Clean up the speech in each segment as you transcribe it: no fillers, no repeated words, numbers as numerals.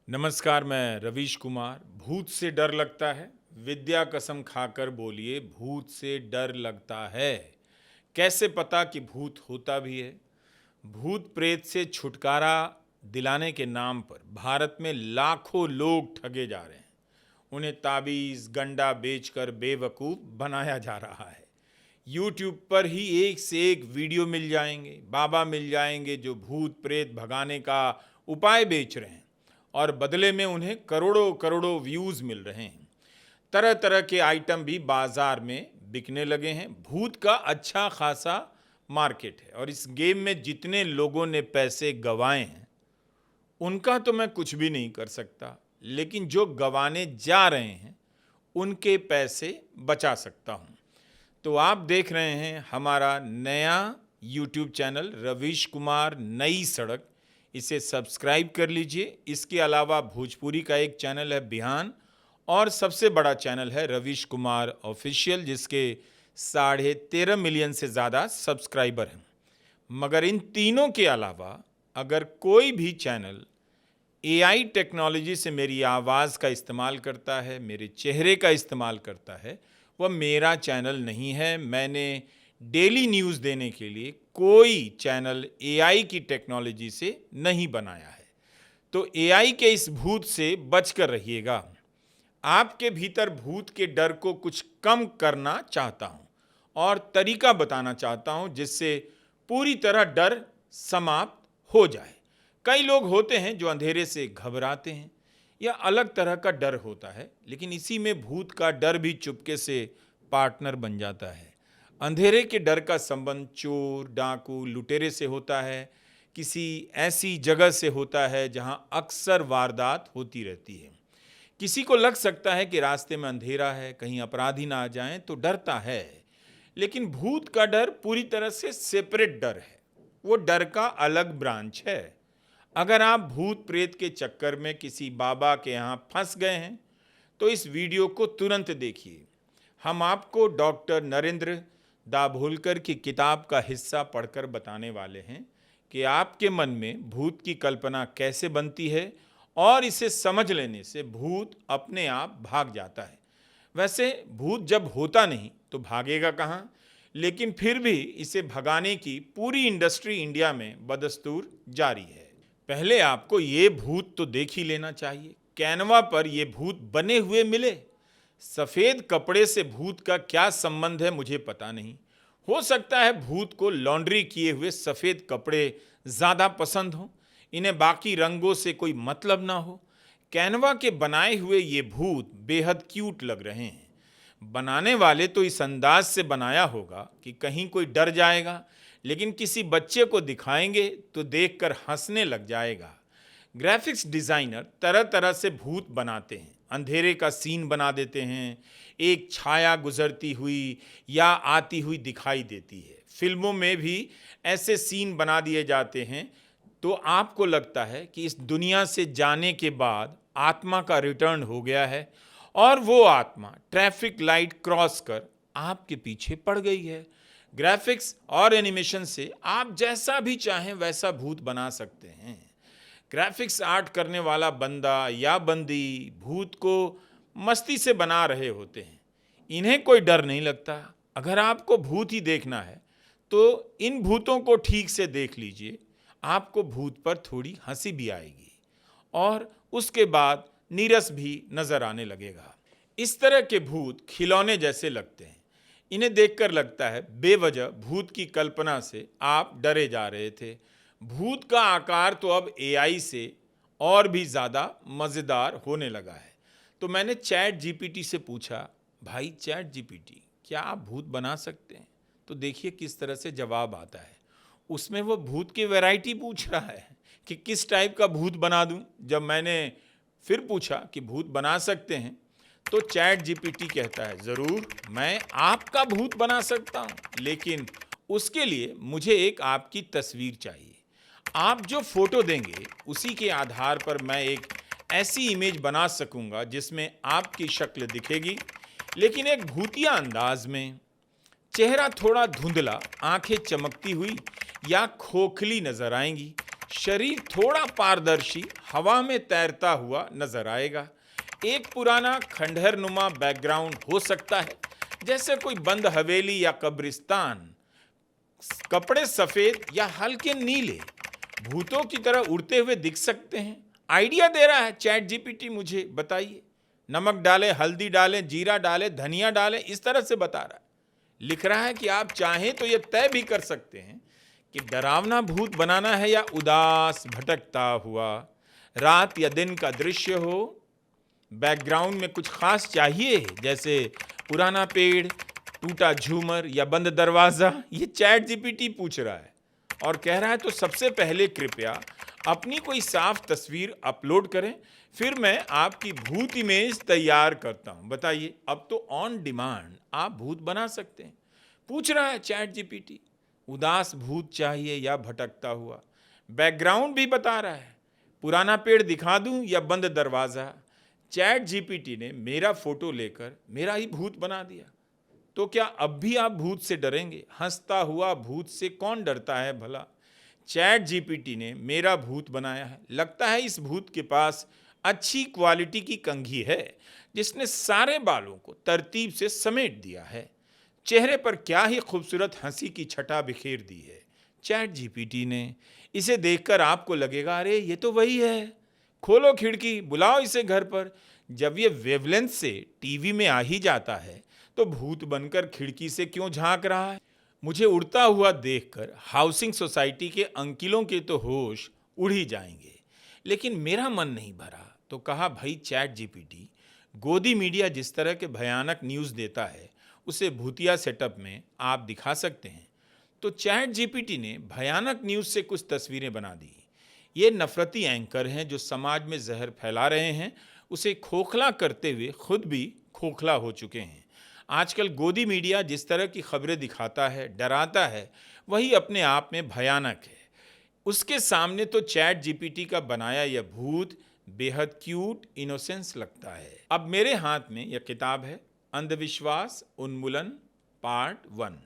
नमस्कार, मैं रवीश कुमार। भूत से डर लगता है? विद्या कसम खाकर बोलिए, भूत से डर लगता है। कैसे पता कि भूत होता भी है? भूत प्रेत से छुटकारा दिलाने के नाम पर भारत में लाखों लोग ठगे जा रहे हैं। उन्हें ताबीज गंडा बेचकर बेवकूफ़ बनाया जा रहा है। यूट्यूब पर ही एक से एक वीडियो मिल जाएंगे, बाबा मिल जाएंगे जो भूत प्रेत भगाने का उपाय बेच रहे हैं और बदले में उन्हें करोड़ों करोड़ों व्यूज़ मिल रहे हैं। तरह तरह के आइटम भी बाजार में बिकने लगे हैं। भूत का अच्छा खासा मार्केट है और इस गेम में जितने लोगों ने पैसे गंवाए हैं उनका तो मैं कुछ भी नहीं कर सकता, लेकिन जो गंवाने जा रहे हैं उनके पैसे बचा सकता हूँ। तो आप देख रहे हैं हमारा नया यूट्यूब चैनल रवीश कुमार नई सड़क। इसे सब्सक्राइब कर लीजिए। इसके अलावा भोजपुरी का एक चैनल है बिहान और सबसे बड़ा चैनल है रवीश कुमार ऑफिशियल, जिसके 13.5 मिलियन से ज़्यादा सब्सक्राइबर हैं। मगर इन तीनों के अलावा अगर कोई भी चैनल एआई टेक्नोलॉजी से मेरी आवाज़ का इस्तेमाल करता है, मेरे चेहरे का इस्तेमाल करता है, वह मेरा चैनल नहीं है। मैंने डेली न्यूज़ देने के लिए कोई चैनल एआई की टेक्नोलॉजी से नहीं बनाया है। तो एआई के इस भूत से बचकर रहिएगा। आपके भीतर भूत के डर को कुछ कम करना चाहता हूँ और तरीका बताना चाहता हूँ जिससे पूरी तरह डर समाप्त हो जाए। कई लोग होते हैं जो अंधेरे से घबराते हैं या अलग तरह का डर होता है, लेकिन इसी में भूत का डर भी चुपके से पार्टनर बन जाता है। अंधेरे के डर का संबंध चोर, डाकू, लुटेरे से होता है, किसी ऐसी जगह से होता है जहां अक्सर वारदात होती रहती है। किसी को लग सकता है कि रास्ते में अंधेरा है, कहीं अपराधी ना आ जाएं, तो डरता है। लेकिन भूत का डर पूरी तरह से सेपरेट डर है, वो डर का अलग ब्रांच है। अगर आप भूत प्रेत के चक्कर में किसी बाबा के यहाँ फंस गए हैं तो इस वीडियो को तुरंत देखिए। हम आपको डॉक्टर नरेंद्र दाभोलकर की किताब का हिस्सा पढ़कर बताने वाले हैं कि आपके मन में भूत की कल्पना कैसे बनती है और इसे समझ लेने से भूत अपने आप भाग जाता है। वैसे भूत जब होता नहीं तो भागेगा कहाँ, लेकिन फिर भी इसे भगाने की पूरी इंडस्ट्री इंडिया में बदस्तूर जारी है। पहले आपको ये भूत तो देख ही लेना चाहिए। कैनवा पर ये भूत बने हुए मिले। सफ़ेद कपड़े से भूत का क्या संबंध है मुझे पता नहीं। हो सकता है भूत को लॉन्ड्री किए हुए सफ़ेद कपड़े ज़्यादा पसंद हों, इन्हें बाकी रंगों से कोई मतलब ना हो। कैनवा के बनाए हुए ये भूत बेहद क्यूट लग रहे हैं। बनाने वाले तो इस अंदाज से बनाया होगा कि कहीं कोई डर जाएगा, लेकिन किसी बच्चे को दिखाएंगे तो देखकर हंसने लग जाएगा। ग्राफिक्स डिज़ाइनर तरह तरह से भूत बनाते हैं। अंधेरे का सीन बना देते हैं, एक छाया गुजरती हुई या आती हुई दिखाई देती है। फिल्मों में भी ऐसे सीन बना दिए जाते हैं तो आपको लगता है कि इस दुनिया से जाने के बाद आत्मा का रिटर्न हो गया है और वो आत्मा ट्रैफिक लाइट क्रॉस कर आपके पीछे पड़ गई है। ग्राफिक्स और एनिमेशन से आप जैसा भी चाहें वैसा भूत बना सकते हैं। ग्राफिक्स आर्ट करने वाला बंदा या बंदी भूत को मस्ती से बना रहे होते हैं। इन्हें कोई डर नहीं लगता। अगर आपको भूत ही देखना है तो इन भूतों को ठीक से देख लीजिए। आपको भूत पर थोड़ी हंसी भी आएगी और उसके बाद नीरस भी नजर आने लगेगा। इस तरह के भूत खिलौने जैसे लगते हैं। इन्हें देखकर लगता है बेवजह भूत की कल्पना से आप डरे जा रहे थे। भूत का आकार तो अब एआई से और भी ज़्यादा मज़ेदार होने लगा है। तो मैंने चैट जीपीटी से पूछा, भाई चैट जीपीटी, क्या आप भूत बना सकते हैं? तो देखिए किस तरह से जवाब आता है। उसमें वो भूत की वैरायटी पूछ रहा है कि किस टाइप का भूत बना दूं। जब मैंने फिर पूछा कि भूत बना सकते हैं तो चैट जीपीटी कहता है, ज़रूर मैं आपका भूत बना सकता हूँ, लेकिन उसके लिए मुझे एक आपकी तस्वीर चाहिए। आप जो फोटो देंगे उसी के आधार पर मैं एक ऐसी इमेज बना सकूंगा जिसमें आपकी शक्ल दिखेगी, लेकिन एक भूतिया अंदाज में। चेहरा थोड़ा धुंधला, आंखें चमकती हुई या खोखली नजर आएंगी। शरीर थोड़ा पारदर्शी हवा में तैरता हुआ नजर आएगा। एक पुराना खंडहरनुमा बैकग्राउंड हो सकता है, जैसे कोई बंद हवेली या कब्रिस्तान। कपड़े सफेद या हल्के नीले भूतों की तरह उड़ते हुए दिख सकते हैं। आइडिया दे रहा है चैट जीपीटी, मुझे बताइए, नमक डालें, हल्दी डालें, जीरा डालें, धनिया डालें, इस तरह से बता रहा है। लिख रहा है कि आप चाहें तो यह तय भी कर सकते हैं कि डरावना भूत बनाना है या उदास भटकता हुआ। रात या दिन का दृश्य हो, बैकग्राउंड में कुछ खास चाहिए, जैसे पुराना पेड़, टूटा झूमर या बंद दरवाजा। ये चैट जीपीटी पूछ रहा है और कह रहा है तो सबसे पहले कृपया अपनी कोई साफ तस्वीर अपलोड करें, फिर मैं आपकी भूत इमेज तैयार करता हूं। बताइए, अब तो ऑन डिमांड आप भूत बना सकते हैं। पूछ रहा है चैट जीपीटी, उदास भूत चाहिए या भटकता हुआ। बैकग्राउंड भी बता रहा है, पुराना पेड़ दिखा दूं या बंद दरवाजा। चैट जीपीटी ने मेरा फोटो लेकर मेरा ही भूत बना दिया। तो क्या अब भी आप भूत से डरेंगे? हंसता हुआ भूत से कौन डरता है भला? चैट जीपीटी ने मेरा भूत बनाया है। लगता है इस भूत के पास अच्छी क्वालिटी की कंघी है, जिसने सारे बालों को तरतीब से समेट दिया है। चेहरे पर क्या ही खूबसूरत हंसी की छटा बिखेर दी है चैट जीपीटी ने। इसे देखकर आपको लगेगा, अरे ये तो वही है, खोलो खिड़की, बुलाओ इसे घर पर। जब ये वेवलेंथ से टीवी में आ ही जाता है तो भूत बनकर खिड़की से क्यों झांक रहा है? मुझे उड़ता हुआ देखकर हाउसिंग सोसाइटी के अंकिलों के तो होश उड़ ही जाएंगे, लेकिन मेरा मन नहीं भरा। तो कहा, भाई चैट जीपीटी, गोदी मीडिया जिस तरह के भयानक न्यूज़ देता है उसे भूतिया सेटअप में आप दिखा सकते हैं। तो चैट जीपीटी ने भयानक न्यूज़ से कुछ तस्वीरें बना दी। ये नफरती एंकर हैं जो समाज में जहर फैला रहे हैं, उसे खोखला करते हुए खुद भी खोखला हो चुके हैं। आजकल गोदी मीडिया जिस तरह की खबरें दिखाता है, डराता है, वही अपने आप में भयानक है। उसके सामने तो चैट जीपीटी का बनाया यह भूत बेहद क्यूट इनोसेंस लगता है। अब मेरे हाथ में यह किताब है, अंधविश्वास उन्मूलन पार्ट 1।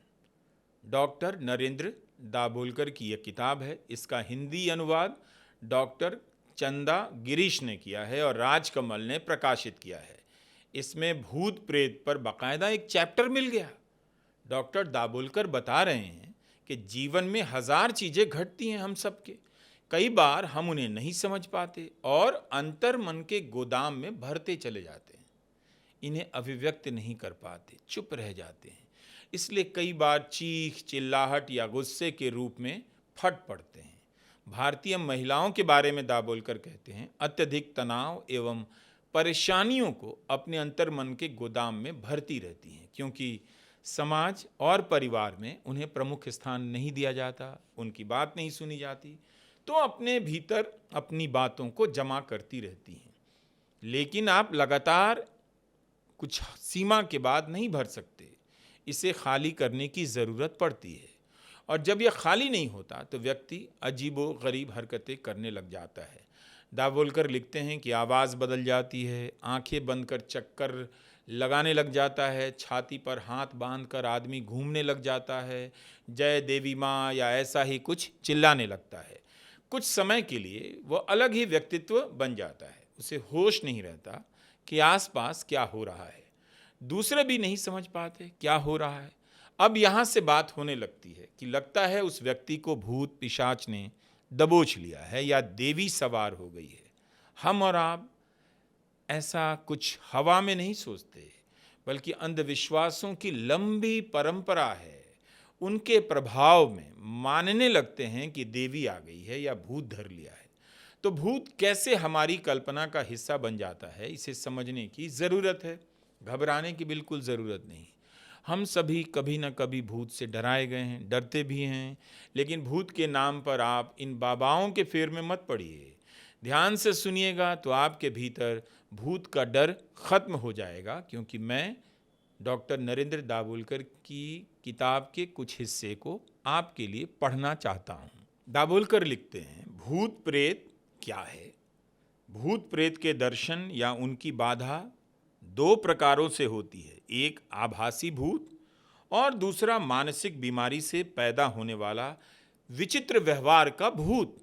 डॉक्टर नरेंद्र दाभोलकर की यह किताब है। इसका हिंदी अनुवाद डॉक्टर चंदा गिरीश ने किया है और राजकमल ने प्रकाशित किया है। इसमें भूत प्रेत पर बाकायदा एक चैप्टर मिल गया। डॉक्टर दाभोलकर बता रहे हैं कि जीवन में हजार चीज़ें घटती हैं हम सबके। कई बार हम उन्हें नहीं समझ पाते और अंतर मन के गोदाम में भरते चले जाते हैं। इन्हें अभिव्यक्त नहीं कर पाते, चुप रह जाते हैं। इसलिए कई बार चीख चिल्लाहट या गुस्से के रूप में फट पड़ते हैं। भारतीय महिलाओं के बारे में दाभोलकर कहते हैं, अत्यधिक तनाव एवं परेशानियों को अपने अंतर मन के गोदाम में भरती रहती हैं, क्योंकि समाज और परिवार में उन्हें प्रमुख स्थान नहीं दिया जाता, उनकी बात नहीं सुनी जाती, तो अपने भीतर अपनी बातों को जमा करती रहती हैं। लेकिन आप लगातार कुछ सीमा के बाद नहीं भर सकते, इसे खाली करने की ज़रूरत पड़ती है। और जब यह खाली नहीं होता तो व्यक्ति अजीबो गरीब हरकतें करने लग जाता है। दाभोलकर लिखते हैं कि आवाज़ बदल जाती है, आंखें बंद कर चक्कर लगाने लग जाता है, छाती पर हाथ बांधकर आदमी घूमने लग जाता है, जय देवी माँ या ऐसा ही कुछ चिल्लाने लगता है। कुछ समय के लिए वो अलग ही व्यक्तित्व बन जाता है, उसे होश नहीं रहता कि आसपास क्या हो रहा है। दूसरे भी नहीं समझ पाते क्या हो रहा है। अब यहाँ से बात होने लगती है कि लगता है उस व्यक्ति को भूत पिशाच ने दबोच लिया है या देवी सवार हो गई है। हम और आप ऐसा कुछ हवा में नहीं सोचते, बल्कि अंधविश्वासों की लंबी परंपरा है, उनके प्रभाव में मानने लगते हैं कि देवी आ गई है या भूत धर लिया है। तो भूत कैसे हमारी कल्पना का हिस्सा बन जाता है, इसे समझने की ज़रूरत है। घबराने की बिल्कुल ज़रूरत नहीं। हम सभी कभी न कभी भूत से डराए गए हैं, डरते भी हैं। लेकिन भूत के नाम पर आप इन बाबाओं के फेर में मत पड़िए। ध्यान से सुनिएगा तो आपके भीतर भूत का डर खत्म हो जाएगा, क्योंकि मैं डॉक्टर नरेंद्र दाभोलकर की किताब के कुछ हिस्से को आपके लिए पढ़ना चाहता हूँ। दाभोलकर लिखते हैं, भूत प्रेत क्या है? भूत प्रेत के दर्शन या उनकी बाधा दो प्रकारों से होती है। एक आभासी भूत और दूसरा मानसिक बीमारी से पैदा होने वाला विचित्र व्यवहार का भूत।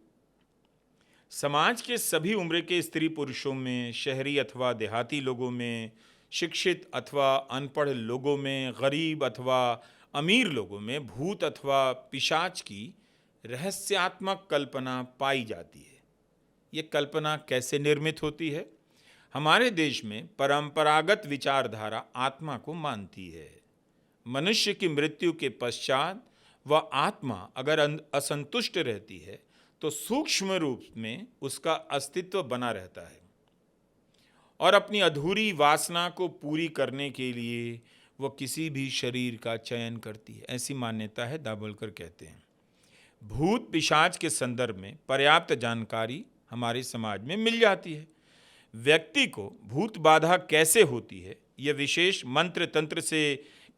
समाज के सभी उम्र के स्त्री पुरुषों में, शहरी अथवा देहाती लोगों में, शिक्षित अथवा अनपढ़ लोगों में, गरीब अथवा अमीर लोगों में भूत अथवा पिशाच की रहस्यात्मक कल्पना पाई जाती है। ये कल्पना कैसे निर्मित होती है? हमारे देश में परंपरागत विचारधारा आत्मा को मानती है। मनुष्य की मृत्यु के पश्चात वह आत्मा अगर असंतुष्ट रहती है तो सूक्ष्म रूप में उसका अस्तित्व बना रहता है और अपनी अधूरी वासना को पूरी करने के लिए वह किसी भी शरीर का चयन करती है। ऐसी मान्यता है, दाभोलकर कहते हैं। भूत पिशाच के संदर्भ में पर्याप्त जानकारी हमारे समाज में मिल जाती है। व्यक्ति को भूत बाधा कैसे होती है, यह विशेष मंत्र तंत्र से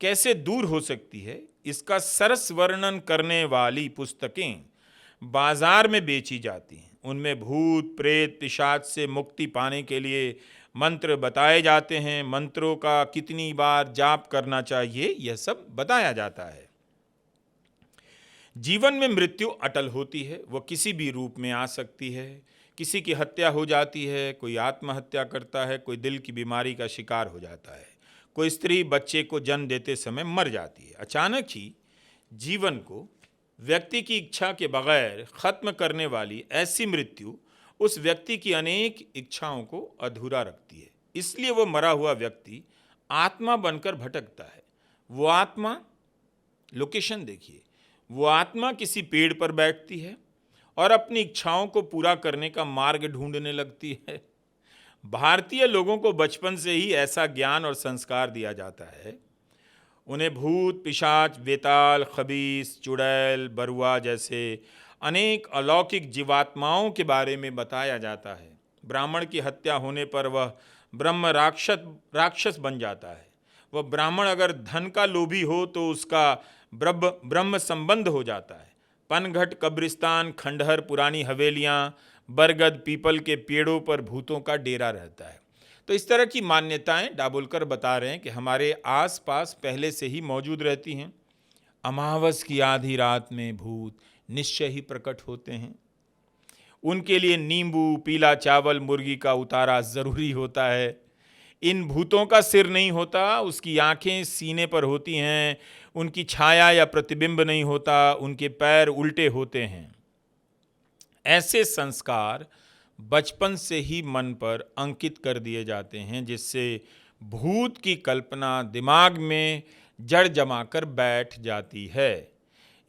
कैसे दूर हो सकती है, इसका सरस वर्णन करने वाली पुस्तकें बाजार में बेची जाती हैं। उनमें भूत प्रेत पिशाच से मुक्ति पाने के लिए मंत्र बताए जाते हैं। मंत्रों का कितनी बार जाप करना चाहिए, यह सब बताया जाता है। जीवन में मृत्यु अटल होती है, वह किसी भी रूप में आ सकती है। किसी की हत्या हो जाती है, कोई आत्महत्या करता है, कोई दिल की बीमारी का शिकार हो जाता है, कोई स्त्री बच्चे को जन्म देते समय मर जाती है। अचानक ही जीवन को व्यक्ति की इच्छा के बगैर खत्म करने वाली ऐसी मृत्यु उस व्यक्ति की अनेक इच्छाओं को अधूरा रखती है। इसलिए वो मरा हुआ व्यक्ति आत्मा बनकर भटकता है। वो आत्मा, लोकेशन देखिए, वो आत्मा किसी पेड़ पर बैठती है और अपनी इच्छाओं को पूरा करने का मार्ग ढूंढने लगती है। भारतीय लोगों को बचपन से ही ऐसा ज्ञान और संस्कार दिया जाता है। उन्हें भूत पिशाच, वेताल, खबीस, चुड़ैल, बरुआ जैसे अनेक अलौकिक जीवात्माओं के बारे में बताया जाता है। ब्राह्मण की हत्या होने पर वह ब्रह्म राक्षस बन जाता है। वह ब्राह्मण अगर धन का लोभी हो तो उसका ब्रह्म संबंध हो जाता है। पनघट, कब्रिस्तान, खंडहर, पुरानी हवेलियाँ, बरगद, पीपल के पेड़ों पर भूतों का डेरा रहता है। तो इस तरह की मान्यताएं दाभोलकर बता रहे हैं कि हमारे आसपास पहले से ही मौजूद रहती हैं। अमावस की आधी रात में भूत निश्चय ही प्रकट होते हैं। उनके लिए नींबू, पीला चावल, मुर्गी का उतारा जरूरी होता है। इन भूतों का सिर नहीं होता, उसकी आंखें सीने पर होती हैं, उनकी छाया या प्रतिबिंब नहीं होता, उनके पैर उल्टे होते हैं। ऐसे संस्कार बचपन से ही मन पर अंकित कर दिए जाते हैं, जिससे भूत की कल्पना दिमाग में जड़ जमाकर बैठ जाती है।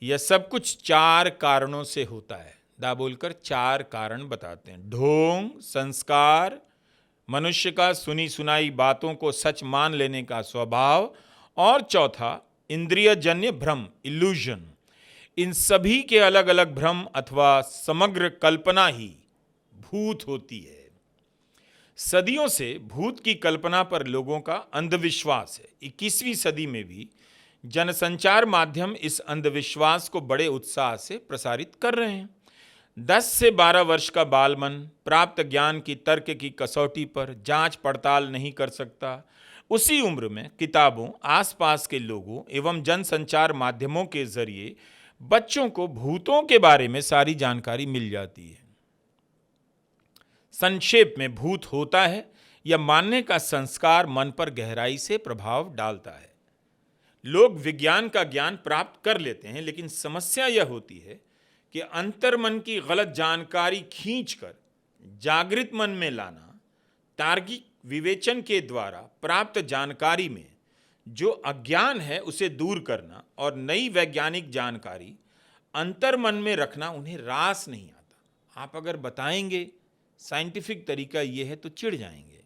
यह सब कुछ 4 कारणों से होता है। दाभोलकर 4 कारण बताते हैं। ढोंग, संस्कार, मनुष्य का सुनी सुनाई बातों को सच मान लेने का स्वभाव, और चौथा इंद्रियजन्य भ्रम, इल्यूजन। इन सभी के अलग अलग भ्रम अथवा समग्र कल्पना ही भूत होती है। सदियों से भूत की कल्पना पर लोगों का अंधविश्वास है। 21वीं सदी में भी जनसंचार माध्यम इस अंधविश्वास को बड़े उत्साह से प्रसारित कर रहे हैं। 10 से 12 वर्ष का बालमन प्राप्त ज्ञान की तर्क की कसौटी पर जांच पड़ताल नहीं कर सकता। उसी उम्र में किताबों, आसपास के लोगों एवं जनसंचार माध्यमों के जरिए बच्चों को भूतों के बारे में सारी जानकारी मिल जाती है। संक्षेप में, भूत होता है यह मानने का संस्कार मन पर गहराई से प्रभाव डालता है। लोग विज्ञान का ज्ञान प्राप्त कर लेते हैं, लेकिन समस्या यह होती है कि अंतर्मन की गलत जानकारी खींचकर जागृत मन में लाना, तार्किक विवेचन के द्वारा प्राप्त जानकारी में जो अज्ञान है उसे दूर करना और नई वैज्ञानिक जानकारी अंतर्मन में रखना उन्हें रास नहीं आता। आप अगर बताएंगे साइंटिफिक तरीका यह है तो चिढ़ जाएंगे।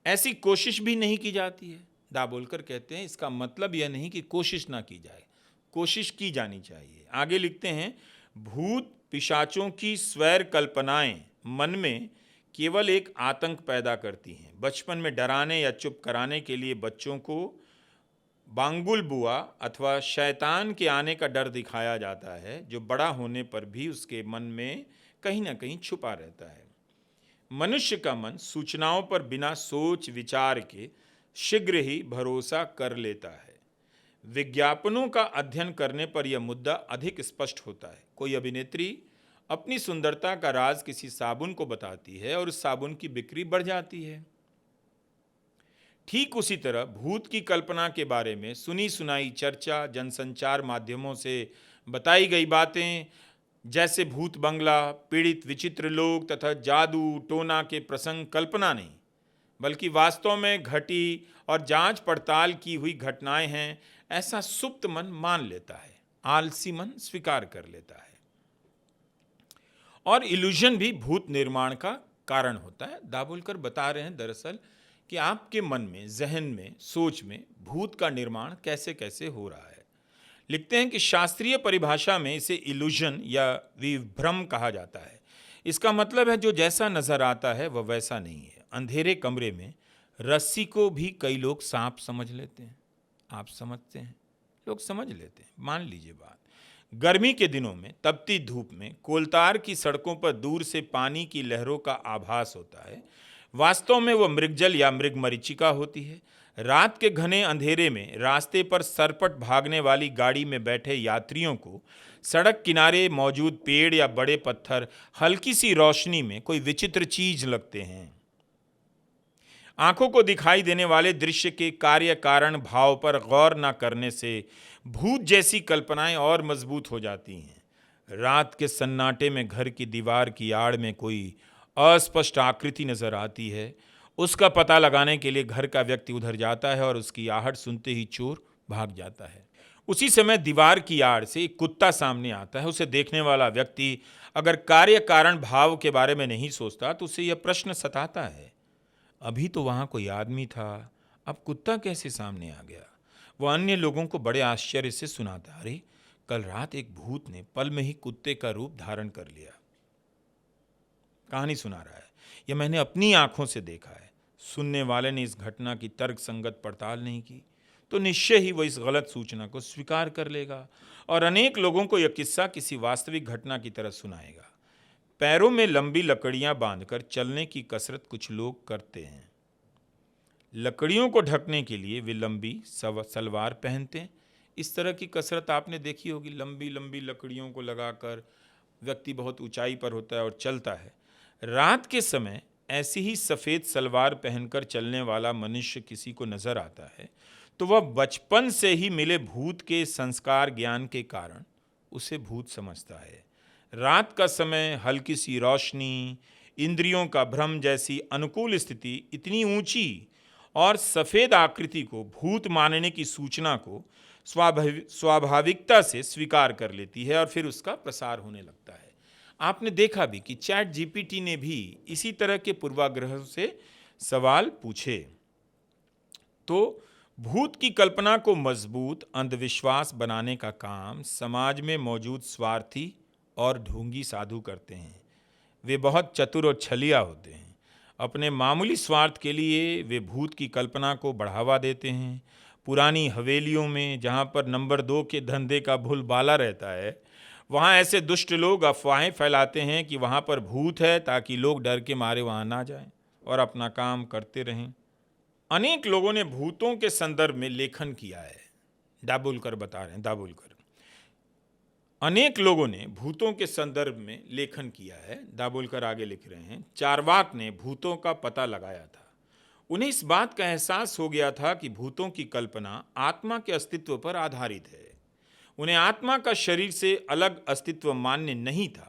ऐसी कोशिश भी नहीं की जाती है। दाभोलकर कहते हैं इसका मतलब यह नहीं कि कोशिश ना की जाए, कोशिश की जानी चाहिए। आगे लिखते हैं, भूत पिशाचों की स्वैर कल्पनाएं मन में केवल एक आतंक पैदा करती हैं। बचपन में डराने या चुप कराने के लिए बच्चों को बांगुल बुआ अथवा शैतान के आने का डर दिखाया जाता है, जो बड़ा होने पर भी उसके मन में कहीं ना कहीं छुपा रहता है। मनुष्य का मन सूचनाओं पर बिना सोच विचार के शीघ्र ही भरोसा कर लेता है। विज्ञापनों का अध्ययन करने पर यह मुद्दा अधिक स्पष्ट होता है। कोई अभिनेत्री अपनी सुंदरता का राज किसी साबुन को बताती है और उस साबुन की बिक्री बढ़ जाती है। ठीक उसी तरह भूत की कल्पना के बारे में सुनी सुनाई चर्चा, जनसंचार माध्यमों से बताई गई बातें, जैसे भूत बंगला, पीड़ित विचित्र लोग तथा जादू टोना के प्रसंग कल्पना नहीं बल्कि वास्तव में घटी और जांच पड़ताल की हुई घटनाएं हैं, ऐसा सुप्त मन मान लेता है, आलसी मन स्वीकार कर लेता है। और इल्यूजन भी भूत निर्माण का कारण होता है। दाभोलकर बता रहे हैं दरअसल कि आपके मन में, जहन में, सोच में भूत का निर्माण कैसे कैसे हो रहा है। लिखते हैं कि शास्त्रीय परिभाषा में इसे इल्यूजन या विभ्रम कहा जाता है। इसका मतलब है जो जैसा नजर आता है वह वैसा नहीं है। अंधेरे कमरे में रस्सी को भी कई लोग सांप समझ लेते हैं। आप समझते हैं, लोग समझ लेते हैं, मान लीजिए बात। गर्मी के दिनों में तपती धूप में कोलतार की सड़कों पर दूर से पानी की लहरों का आभास होता है। वास्तव में वह मृगजल या मृगमरीचिका होती है। रात के घने अंधेरे में रास्ते पर सरपट भागने वाली गाड़ी में बैठे यात्रियों को सड़क किनारे मौजूद पेड़ या बड़े पत्थर हल्की सी रोशनी में कोई विचित्र चीज लगते हैं। आंखों को दिखाई देने वाले दृश्य के कार्य कारण भाव पर गौर न करने से भूत जैसी कल्पनाएं और मजबूत हो जाती हैं। रात के सन्नाटे में घर की दीवार की आड़ में कोई अस्पष्ट आकृति नजर आती है। उसका पता लगाने के लिए घर का व्यक्ति उधर जाता है और उसकी आहट सुनते ही चोर भाग जाता है। उसी समय दीवार की आड़ से एक कुत्ता सामने आता है। उसे देखने वाला व्यक्ति अगर कार्य कारण भाव के बारे में नहीं सोचता तो उसे यह प्रश्न सताता है, अभी तो वहां कोई आदमी था, अब कुत्ता कैसे सामने आ गया। वह अन्य लोगों को बड़े आश्चर्य से सुनाता, अरे कल रात एक भूत ने पल में ही कुत्ते का रूप धारण कर लिया। कहानी सुना रहा है, यह मैंने अपनी आंखों से देखा है। सुनने वाले ने इस घटना की तर्क संगत पड़ताल नहीं की तो निश्चय ही वह इस गलत सूचना को स्वीकार कर लेगा और अनेक लोगों को यह किस्सा किसी वास्तविक घटना की तरह सुनाएगा। पैरों में लंबी लकड़ियां बांधकर चलने की कसरत कुछ लोग करते हैं। लकड़ियों को ढकने के लिए वे लंबी सलवार पहनते हैं। इस तरह की कसरत आपने देखी होगी, लंबी लंबी लकड़ियों को लगाकर व्यक्ति बहुत ऊंचाई पर होता है और चलता है। रात के समय ऐसी ही सफ़ेद सलवार पहनकर चलने वाला मनुष्य किसी को नजर आता है तो वह बचपन से ही मिले भूत के संस्कार ज्ञान के कारण उसे भूत समझता है। रात का समय, हल्की सी रोशनी, इंद्रियों का भ्रम जैसी अनुकूल स्थिति इतनी ऊंची और सफ़ेद आकृति को भूत मानने की सूचना को स्वाभाविकता से स्वीकार कर लेती है और फिर उसका प्रसार होने लगता है। आपने देखा भी कि चैट जीपीटी ने भी इसी तरह के पूर्वाग्रहों से सवाल पूछे। तो भूत की कल्पना को मजबूत अंधविश्वास बनाने का काम समाज में मौजूद स्वार्थी और ढोंगी साधु करते हैं। वे बहुत चतुर और छलिया होते हैं। अपने मामूली स्वार्थ के लिए वे भूत की कल्पना को बढ़ावा देते हैं। पुरानी हवेलियों में जहाँ पर नंबर 2 के धंधे का भूलबाला रहता है, वहाँ ऐसे दुष्ट लोग अफवाहें फैलाते हैं कि वहाँ पर भूत है ताकि लोग डर के मारे वहाँ ना जाएं और अपना काम करते रहें। अनेक लोगों ने भूतों के संदर्भ में लेखन किया है। दाभोलकर बता रहे हैं, दाभोलकर, अनेक लोगों ने भूतों के संदर्भ में लेखन किया है। दाभोलकर आगे लिख रहे हैं, चार्वाक ने भूतों का पता लगाया था। उन्हें इस बात का एहसास हो गया था कि भूतों की कल्पना आत्मा के अस्तित्व पर आधारित है। उन्हें आत्मा का शरीर से अलग अस्तित्व मान्य नहीं था।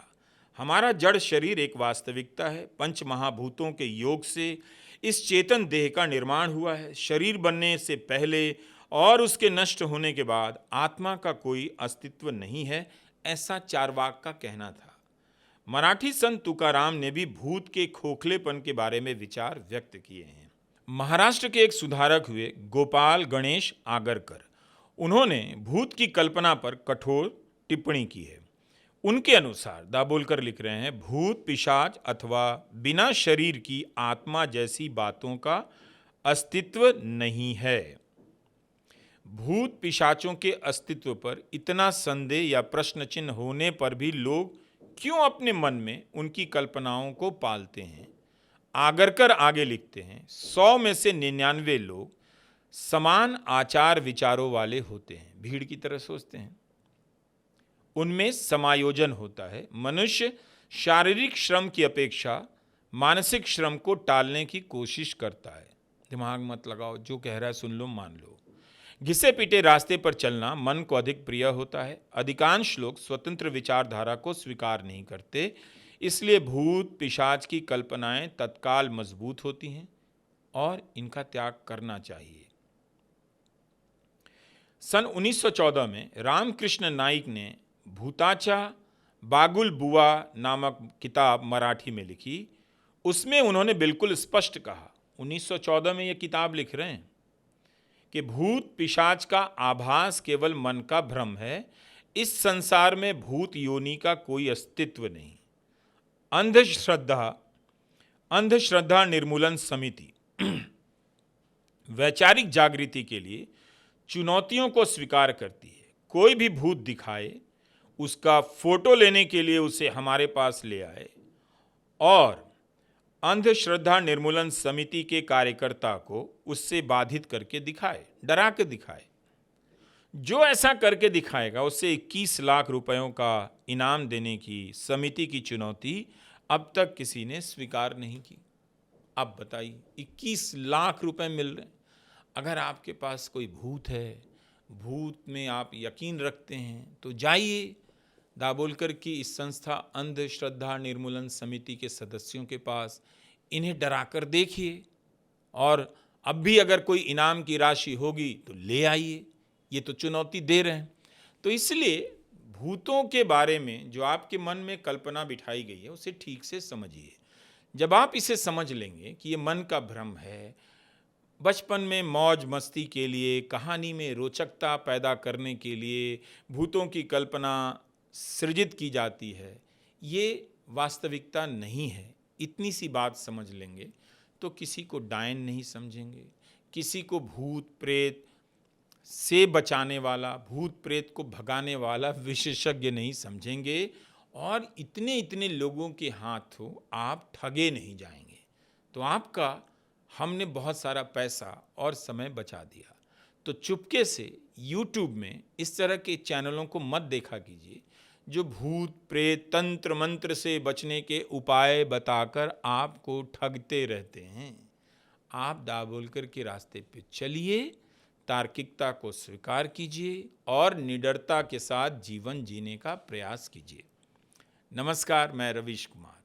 हमारा जड़ शरीर एक वास्तविकता है। पंच महाभूतों के योग से इस चेतन देह का निर्माण हुआ है। शरीर बनने से पहले और उसके नष्ट होने के बाद आत्मा का कोई अस्तित्व नहीं है, ऐसा चार्वाक का कहना था। मराठी संत तुकाराम ने भी भूत के खोखलेपन के बारे में विचार व्यक्त किए हैं। महाराष्ट्र के एक सुधारक हुए गोपाल गणेश आगरकर, उन्होंने भूत की कल्पना पर कठोर टिप्पणी की है। उनके अनुसार, दाभोलकर लिख रहे हैं, भूत पिशाच अथवा बिना शरीर की आत्मा जैसी बातों का अस्तित्व नहीं है। भूत पिशाचों के अस्तित्व पर इतना संदेह या प्रश्न चिन्ह होने पर भी लोग क्यों अपने मन में उनकी कल्पनाओं को पालते हैं। आगरकर आगे लिखते हैं, 100 में से 99 लोग समान आचार विचारों वाले होते हैं, भीड़ की तरह सोचते हैं। उनमें समायोजन होता है। मनुष्य शारीरिक श्रम की अपेक्षा मानसिक श्रम को टालने की कोशिश करता है। दिमाग मत लगाओ, जो कह रहा है सुन लो, मान लो। घिसे पीटे रास्ते पर चलना मन को अधिक प्रिय होता है। अधिकांश लोग स्वतंत्र विचारधारा को स्वीकार नहीं करते, इसलिए भूत पिशाच की कल्पनाएं तत्काल मजबूत होती हैं और इनका त्याग करना चाहिए। सन 1914 में रामकृष्ण नाईक ने भूताचा बागुल बुआ नामक किताब मराठी में लिखी। उसमें उन्होंने बिल्कुल स्पष्ट कहा, 1914 में ये किताब लिख रहे हैं, कि भूत पिशाच का आभास केवल मन का भ्रम है। इस संसार में भूत योनि का कोई अस्तित्व नहीं। अंधश्रद्धा निर्मूलन समिति वैचारिक जागृति के लिए चुनौतियों को स्वीकार करती है। कोई भी भूत दिखाए, उसका फोटो लेने के लिए उसे हमारे पास ले आए और अंधश्रद्धा निर्मूलन समिति के कार्यकर्ता को उससे बाधित करके दिखाए, डरा के दिखाए। जो ऐसा करके दिखाएगा उसे 21 लाख रुपयों का इनाम देने की समिति की चुनौती अब तक किसी ने स्वीकार नहीं की। अब बताइए, 21 लाख रुपए मिल रहे हैं। अगर आपके पास कोई भूत है, भूत में आप यकीन रखते हैं, तो जाइए दाभोलकर की इस संस्था अंधश्रद्धा निर्मूलन समिति के सदस्यों के पास, इन्हें डराकर देखिए और अब भी अगर कोई इनाम की राशि होगी तो ले आइए। ये तो चुनौती दे रहे हैं। तो इसलिए भूतों के बारे में जो आपके मन में कल्पना बिठाई गई है उसे ठीक से समझिए। जब आप इसे समझ लेंगे कि ये मन का भ्रम है, बचपन में मौज मस्ती के लिए, कहानी में रोचकता पैदा करने के लिए भूतों की कल्पना सृजित की जाती है, ये वास्तविकता नहीं है। इतनी सी बात समझ लेंगे तो किसी को डायन नहीं समझेंगे, किसी को भूत प्रेत से बचाने वाला, भूत प्रेत को भगाने वाला विशेषज्ञ नहीं समझेंगे और इतने इतने लोगों के हाथों आप ठगे नहीं जाएंगे। तो आपका हमने बहुत सारा पैसा और समय बचा दिया। तो चुपके से YouTube में इस तरह के चैनलों को मत देखा कीजिए जो भूत प्रेत तंत्र मंत्र से बचने के उपाय बताकर आपको ठगते रहते हैं। आप दाभोलकर के रास्ते पे चलिए, तार्किकता को स्वीकार कीजिए और निडरता के साथ जीवन जीने का प्रयास कीजिए। नमस्कार, मैं रवीश कुमार।